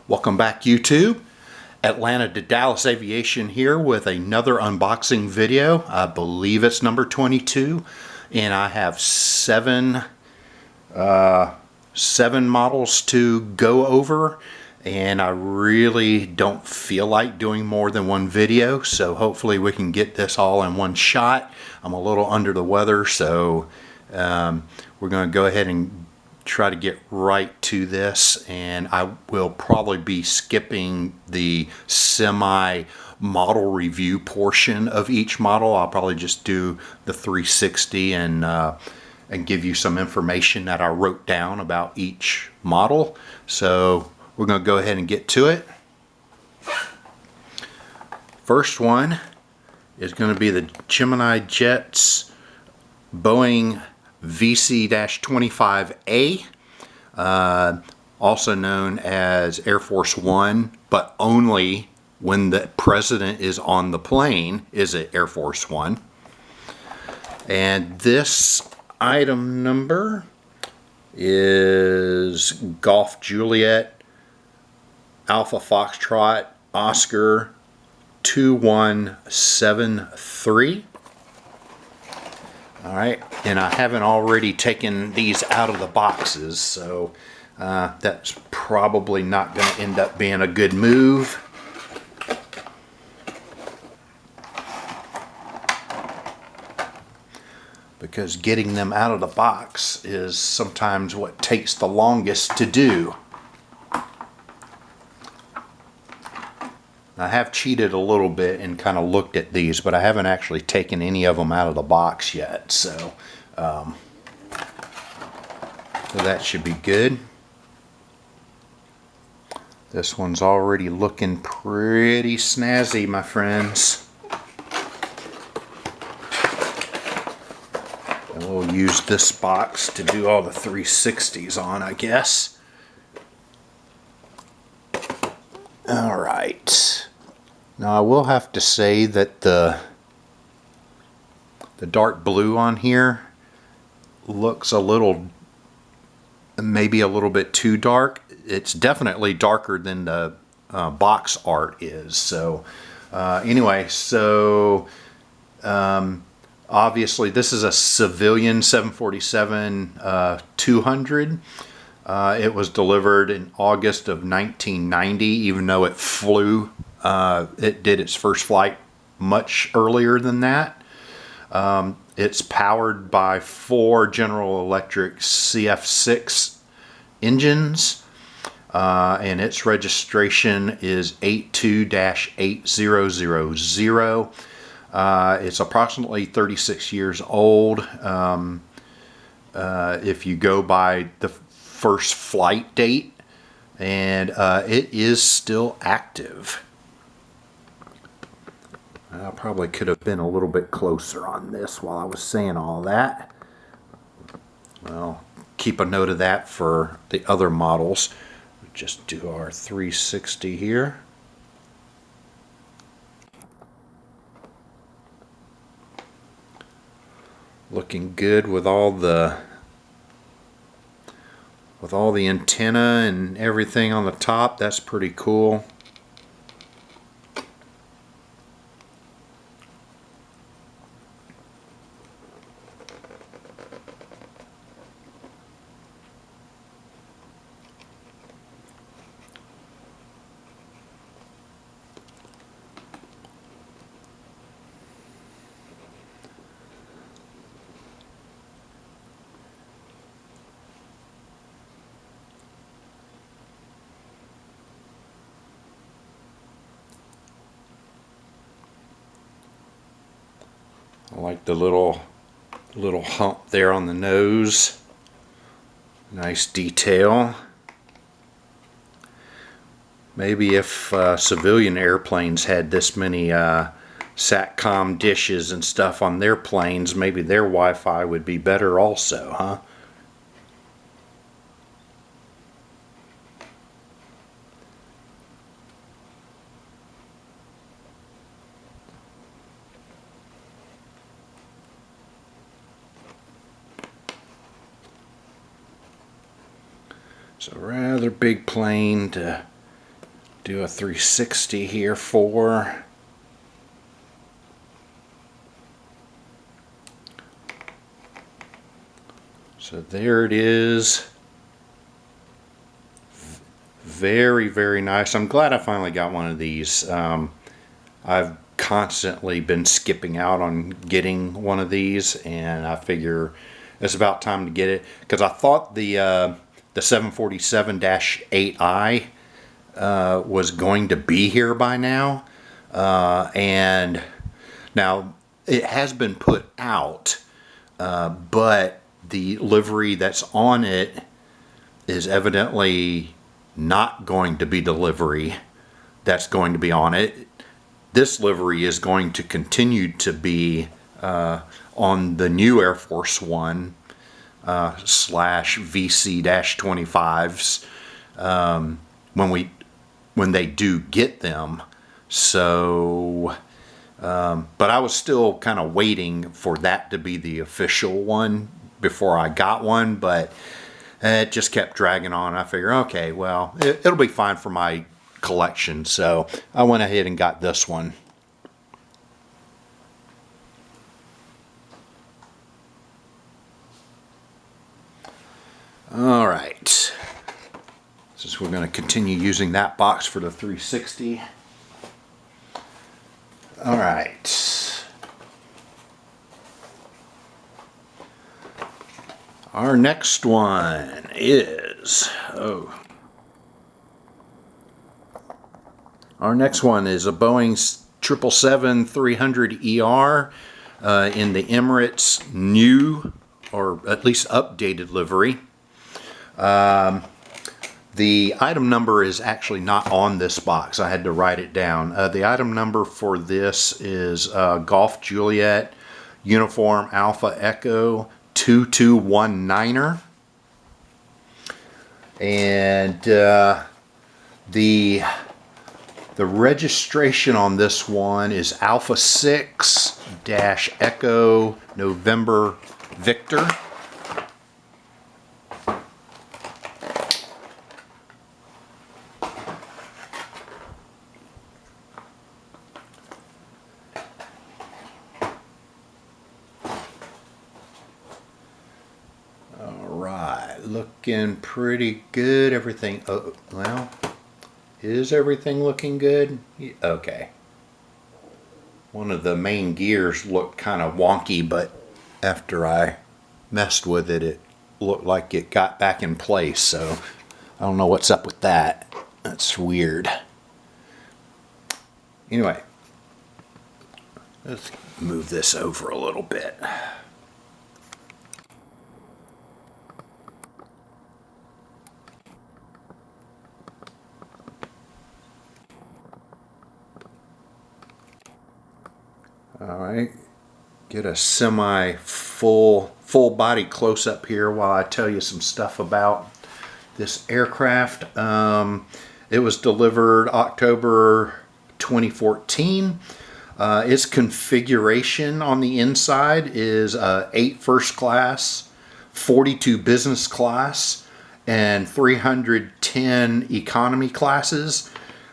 Welcome back, YouTube. Atlanta to Dallas Aviation here with another unboxing video. I believe it's number 22, and I have seven models to go over, and I really don't feel like doing more than one video, so hopefully we can get this all in one shot. I'm a little under the weather, so we're going to go ahead and try to get right to this, and I will probably be skipping the semi model review portion of each model. I'll probably just do the 360 and give you some information that I wrote down about each model. So we're going to go ahead and get to it. First one is going to be the Gemini Jets Boeing VC-25A, also known as Air Force One, but only when the president is on the plane is it Air Force One. And this item number is Golf Juliet Alpha Foxtrot Oscar 2173. Alright, and I haven't already taken these out of the boxes, so that's probably not going to end up being a good move. Because getting them out of the box is sometimes what takes the longest to do. I have cheated a little bit and kind of looked at these, but I haven't actually taken any of them out of the box yet, so that should be good. This one's already looking pretty snazzy, my friends. And we'll use this box to do all the 360s on, I guess. Alright, now I will have to say that the dark blue on here looks a little, maybe a little bit too dark. It's definitely darker than the box art is. So anyway, so obviously this is a civilian 747-200. It was delivered in August of 1990, even though it flew, it did its first flight much earlier than that. It's powered by 4 General Electric CF6 engines, and its registration is 82-8000. It's approximately 36 years old. If you go by the first flight date, and it is still active. I probably could have been a little bit closer on this while I was saying all that. Well, keep a note of that for the other models. Just do our 360 here. Looking good with all the antenna and everything on the top. That's pretty cool. I like the little hump there on the nose. Nice detail. Maybe if civilian airplanes had this many SATCOM dishes and stuff on their planes, maybe their Wi-Fi would be better also, huh? It's a rather big plane to do a 360 here for. So there it is. Very, very nice. I'm glad I finally got one of these. I've constantly been skipping out on getting one of these, and I figure it's about time to get it, because I thought the 747-8i was going to be here by now, and now it has been put out, but the livery that's on it is evidently not going to be the livery that's going to be on it. This livery is going to continue to be on the new Air Force One / VC-25s when they do get them. So, but I was still kind of waiting for that to be the official one before I got one, but it just kept dragging on. I figured, okay, well, it'll be fine for my collection, so I went ahead and got this one. All right, since we're going to continue using that box for the 360. All right, our next one is our next one is a Boeing 777-300ER in the Emirates new, or at least updated livery. The item number is actually not on this box. I had to write it down. The item number for this is Golf Juliet Uniform Alpha Echo 2219er. And the registration on this one is Alpha 6 Echo November Victor. Looking pretty good. Everything, oh, well, is everything looking good? Okay. One of the main gears looked kind of wonky, but after I messed with it, it looked like it got back in place. So I don't know what's up with that. That's weird. Anyway, let's move this over a little bit. Alright, get a full body close up here while I tell you some stuff about this aircraft. It was delivered October 2014. Its configuration on the inside is 8 first class, 42 business class, and 310 economy classes.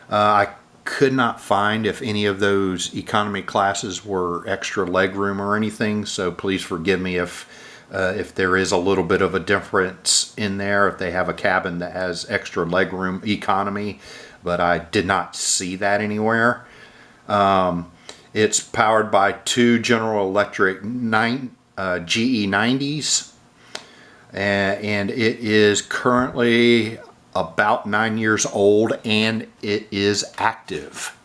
I could not find if any of those economy classes were extra legroom or anything, so please forgive me if there is a little bit of a difference in there, if they have a cabin that has extra legroom economy, but I did not see that anywhere. It's powered by 2 General Electric GE90s, and it is currently about 9 years old, and it is active.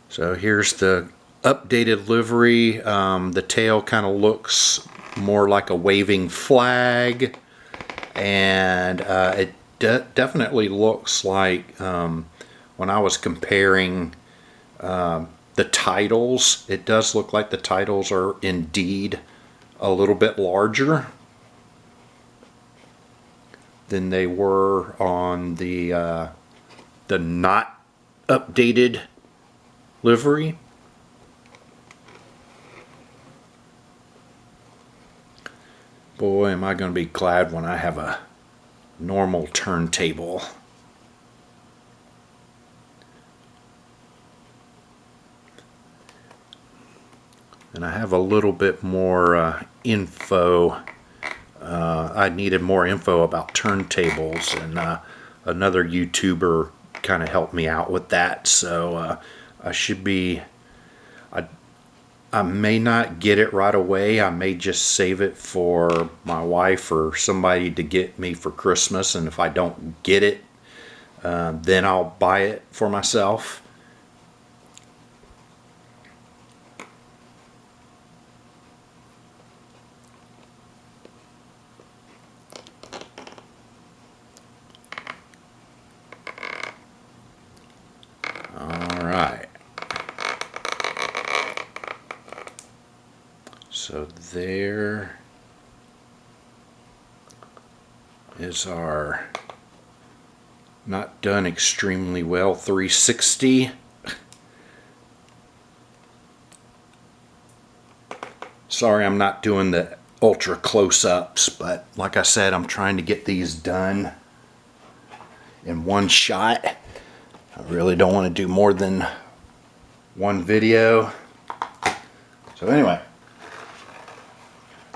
So here's the updated livery. The tail kind of looks more like a waving flag, and it definitely looks like when I was comparing the titles, it does look like the titles are indeed a little bit larger than they were on the not updated livery. Boy, am I going to be glad when I have a normal turntable. And I have a little bit more info. I needed more info about turntables, and another YouTuber kind of helped me out with that. So I should be. I may not get it right away. I may just save it for my wife or somebody to get me for Christmas. And if I don't get it, then I'll buy it for myself. So there is our not done extremely well 360. Sorry I'm not doing the ultra close-ups, but like I said, I'm trying to get these done in one shot. I really don't want to do more than one video. So anyway.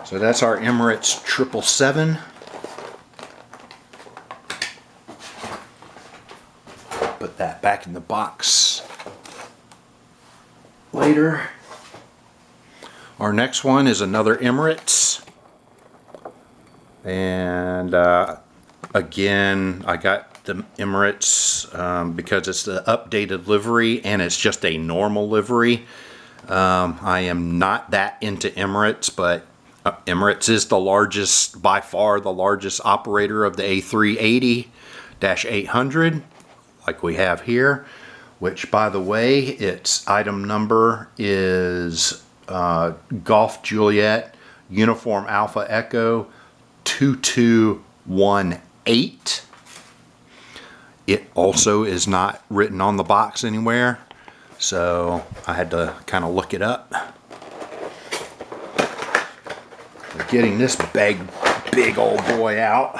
So that's our Emirates 777. Put that back in the box later. Our next one is another Emirates. And again, I got the Emirates because it's the updated livery and it's just a normal livery. I am not that into Emirates, but Emirates is the largest, by far the largest operator of the A380-800, like we have here, which, by the way, its item number is Golf Juliet Uniform Alpha Echo 2218. It also is not written on the box anywhere, so I had to kind of look it up. Getting this big old boy out.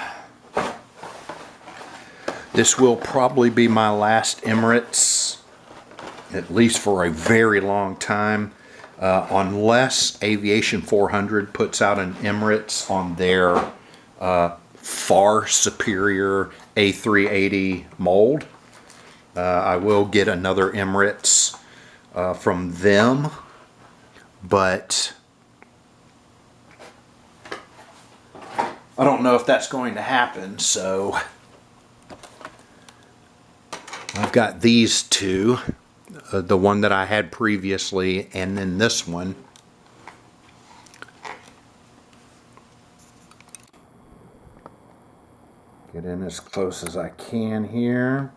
This will probably be my last Emirates, at least for a very long time, unless Aviation 400 puts out an Emirates on their far superior A380 mold. I will get another Emirates from them, but I don't know if that's going to happen, so I've got these two, the one that I had previously and then this one. Get in as close as I can here,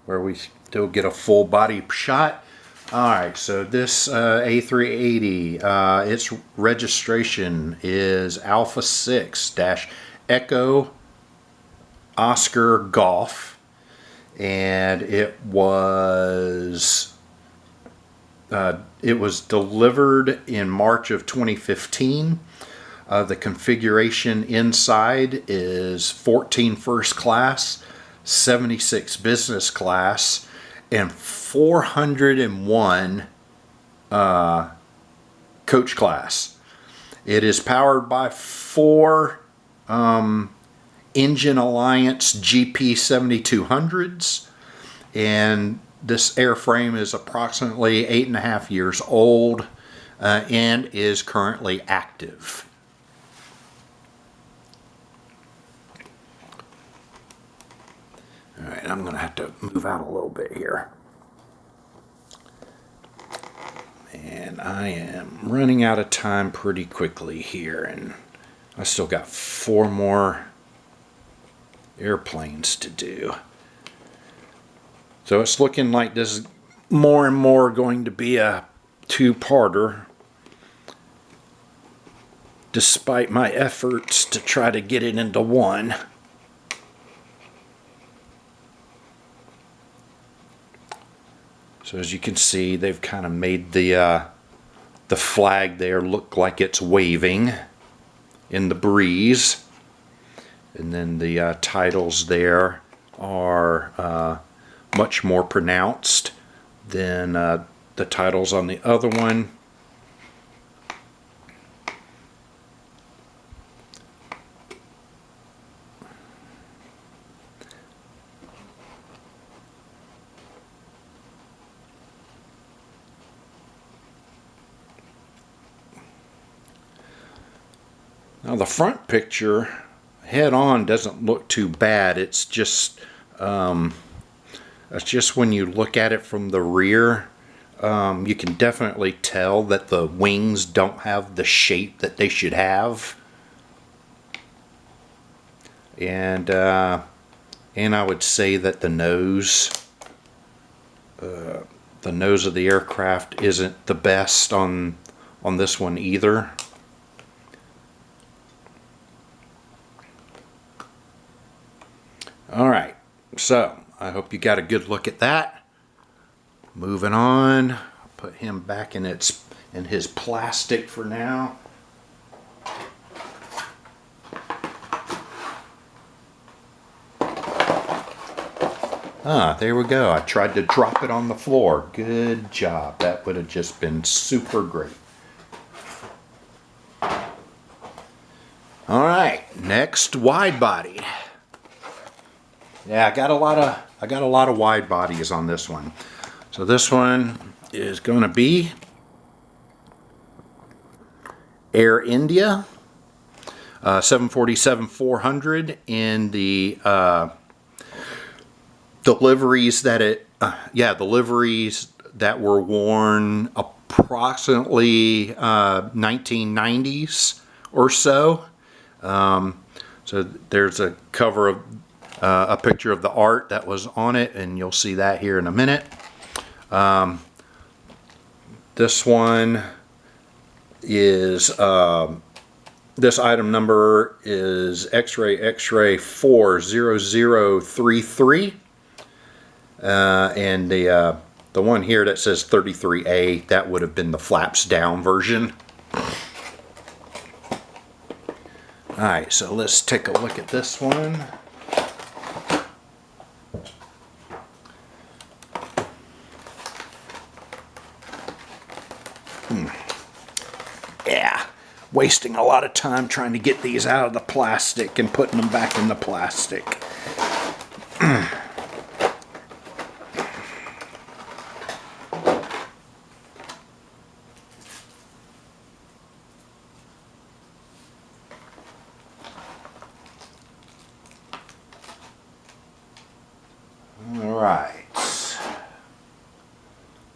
where we still get a full body shot. Alright, so this A380, its registration is Alpha 6-Echo Oscar Golf, and it was delivered in March of 2015. The configuration inside is 14 first class, 76 business class, and 401 coach class. It is powered by 4 Engine Alliance GP7200s, and this airframe is approximately 8.5 years old and is currently active. Alright, I'm going to have to move out a little bit here. And I am running out of time pretty quickly here, and I still got 4 more airplanes to do. So it's looking like this is more and more going to be a 2-parter, despite my efforts to try to get it into one. So as you can see, they've kind of made the flag there look like it's waving in the breeze. And then the titles there are much more pronounced than the titles on the other one. Now the front picture head on doesn't look too bad. It's just when you look at it from the rear, you can definitely tell that the wings don't have the shape that they should have. And I would say that the nose of the aircraft isn't the best on this one either. Alright, so I hope you got a good look at that. Moving on, put him back in his plastic for now. Ah, there we go. I tried to drop it on the floor. Good job. That would have just been super great. Alright, next, wide body. Yeah, I got a lot of wide bodies on this one. So this one is going to be Air India 747-400 in the deliveries that the liveries that were worn approximately 1990s or so. So there's a cover of a picture of the art that was on it, and you'll see that here in a minute. This one is this item number is X-ray 40033, and the one here that says 33A, that would have been the flaps down version. Alright, so let's take a look at this one. Yeah, wasting a lot of time trying to get these out of the plastic and putting them back in the plastic. Alright.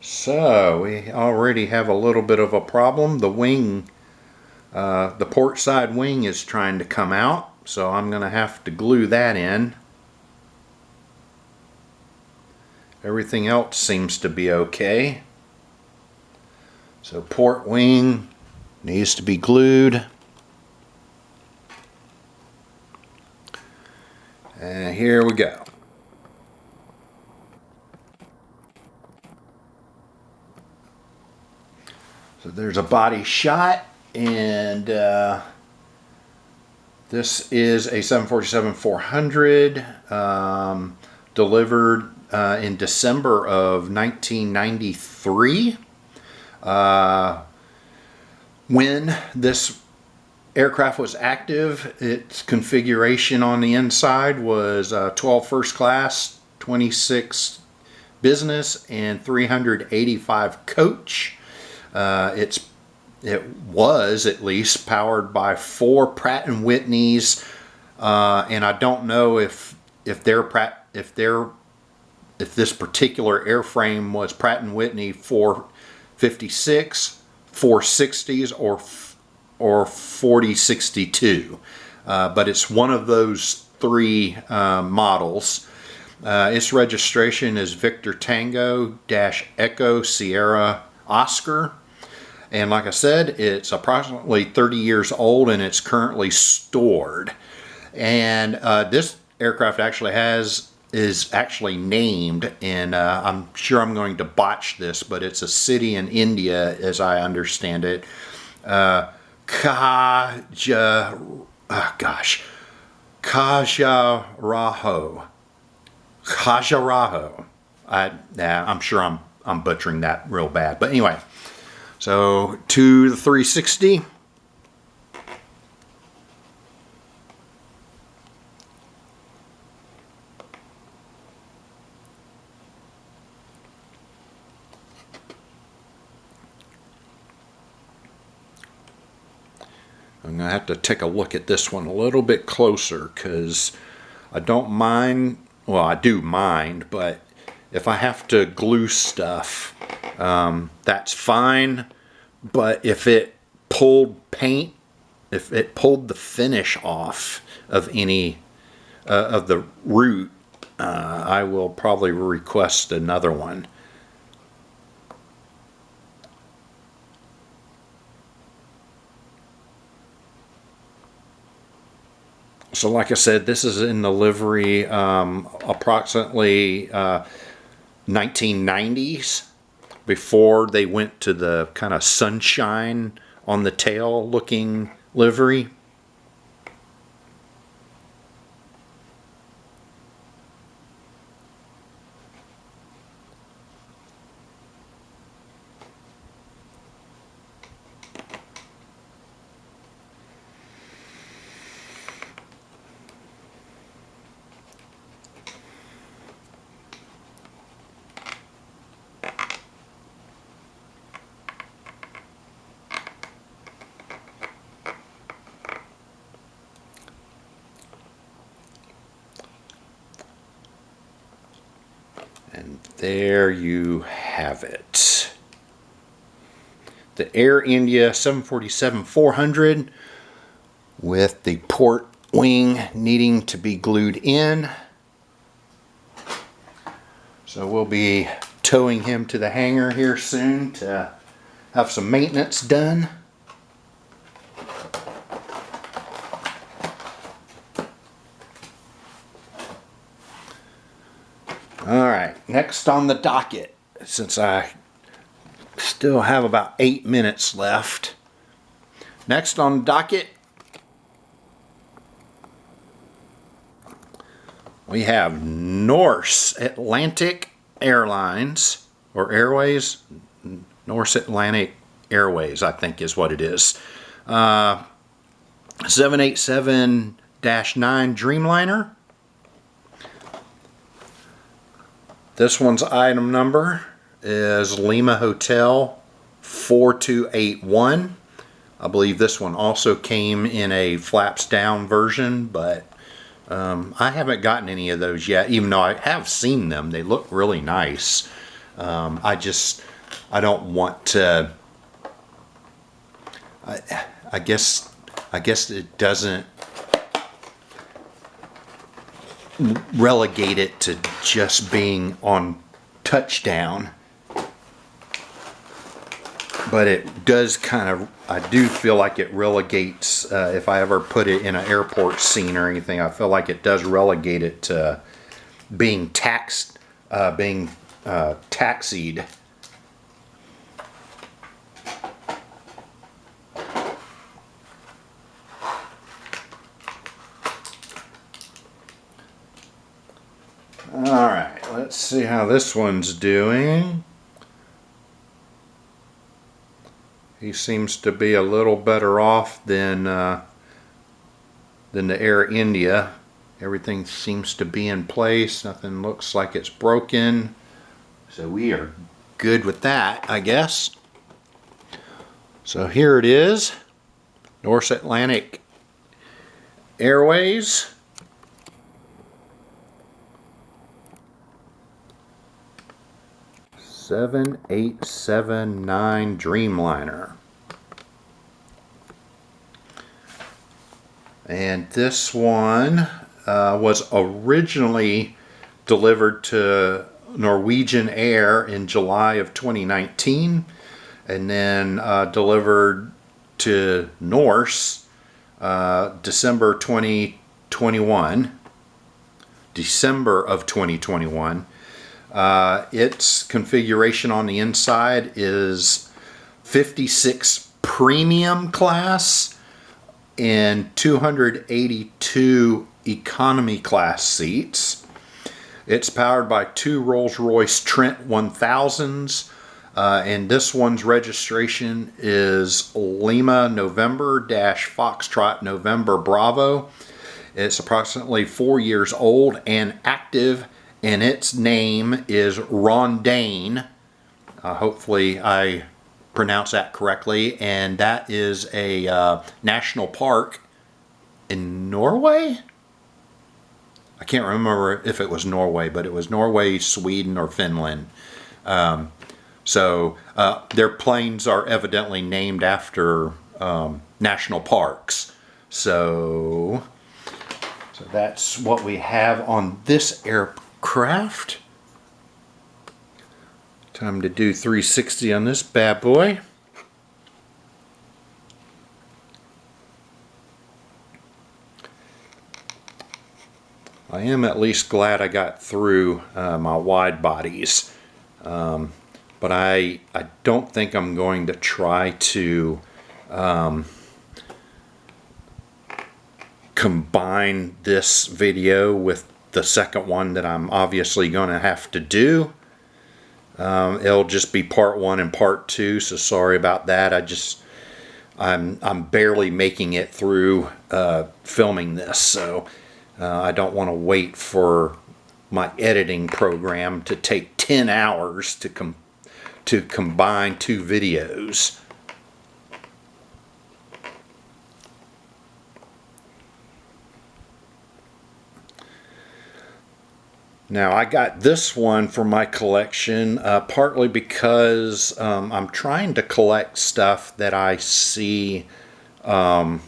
So we already have a little bit of a problem. The wing, the port side wing is trying to come out, so I'm going to have to glue that in. Everything else seems to be okay. So port wing needs to be glued. And here we go. So there's a body shot, and this is a 747-400 delivered in December of 1993. When this aircraft was active, its configuration on the inside was 12 first class, 26 business, and 385 coach. It was at least powered by 4 Pratt & Whitneys, and I don't know if this particular airframe was Pratt & Whitney 456, 460s, or 4062, but it's one of those 3 models. Its registration is Victor Tango Echo Sierra Oscar. And like I said, it's approximately 30 years old, and it's currently stored. And this aircraft actually is actually named, and I'm sure I'm going to botch this, but it's a city in India, as I understand it. Khajuraho. Khajuraho. I'm sure I'm butchering that real bad. But anyway, so to the 360. I'm going to have to take a look at this one a little bit closer because I don't mind, well, I do mind, but if I have to glue stuff, that's fine. But if it pulled paint, if it pulled the finish off of any of the root, I will probably request another one. So like I said, this is in the livery approximately 1990s, before they went to the kind of sunshine on the tail looking livery. And there you have it. The Air India 747-400 with the port wing needing to be glued in. So we'll be towing him to the hangar here soon to have some maintenance done. Alright, next on the docket, since I still have about 8 minutes left. Next on the docket, we have Norse Atlantic Airlines, or Airways. Norse Atlantic Airways, I think is what it is. 787-9 Dreamliner. This one's item number is Lima Hotel 4281. I believe this one also came in a flaps down version, but I haven't gotten any of those yet, even though I have seen them. They look really nice. I don't want to, I guess it doesn't relegate it to just being on touchdown, but it does kind of, I do feel like it relegates, if I ever put it in an airport scene or anything, I feel like it does relegate it to being taxied. Alright, let's see how this one's doing. He seems to be a little better off than the Air India. Everything seems to be in place. Nothing looks like it's broken. So we are good with that, I guess. So here it is. Norse Atlantic Airways. 7879 Dreamliner. And this one was originally delivered to Norwegian Air in July of 2019, and then delivered to Norse December of 2021. Its configuration on the inside is 56 premium class and 282 economy class seats. It's powered by two Rolls-Royce Trent 1000s, and this one's registration is Lima November Foxtrot November Bravo. It's approximately 4 years old and active, and its name is Rondane. Hopefully I pronounced that correctly, and that is a national park in Norway? I can't remember if it was Norway, but it was Norway, Sweden, or Finland. So their planes are evidently named after national parks. So that's what we have on this aircraft. Time to do 360 on this bad boy. I am at least glad I got through my wide bodies, but I don't think I'm going to try to combine this video with the second one that I'm obviously going to have to do. It'll just be part 1 and part 2, so sorry about that. I'm barely making it through filming this, so I don't want to wait for my editing program to take 10 hours to combine 2 videos. Now I got this one for my collection partly because I'm trying to collect stuff that I see in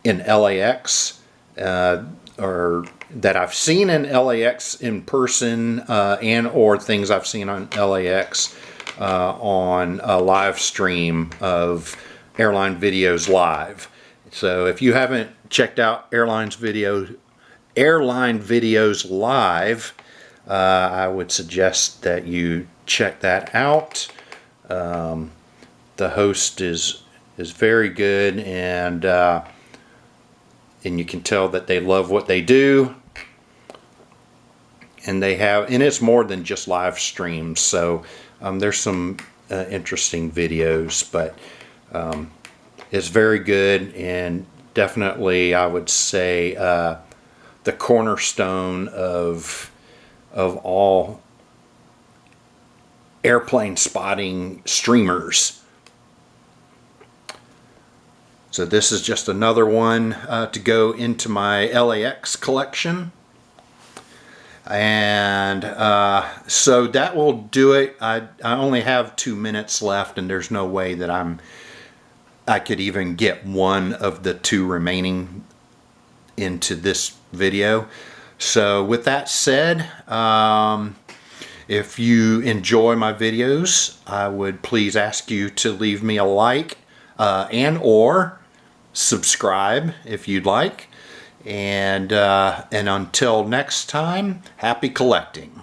LAX or that I've seen in LAX in person and or things I've seen on LAX on a live stream of Airline Videos Live. So if you haven't checked out Airline Videos Live, I would suggest that you check that out. The host is very good, and you can tell that they love what they do, and it's more than just live streams. So there's some interesting videos, but it's very good, and definitely I would say the cornerstone of all airplane spotting streamers. So this is just another one to go into my LAX collection. And so that will do it. I only have 2 minutes left, and there's no way that I could even get one of the 2 remaining into this video. So with that said, if you enjoy my videos, I would please ask you to leave me a like and or subscribe if you'd like, and until next time, happy collecting.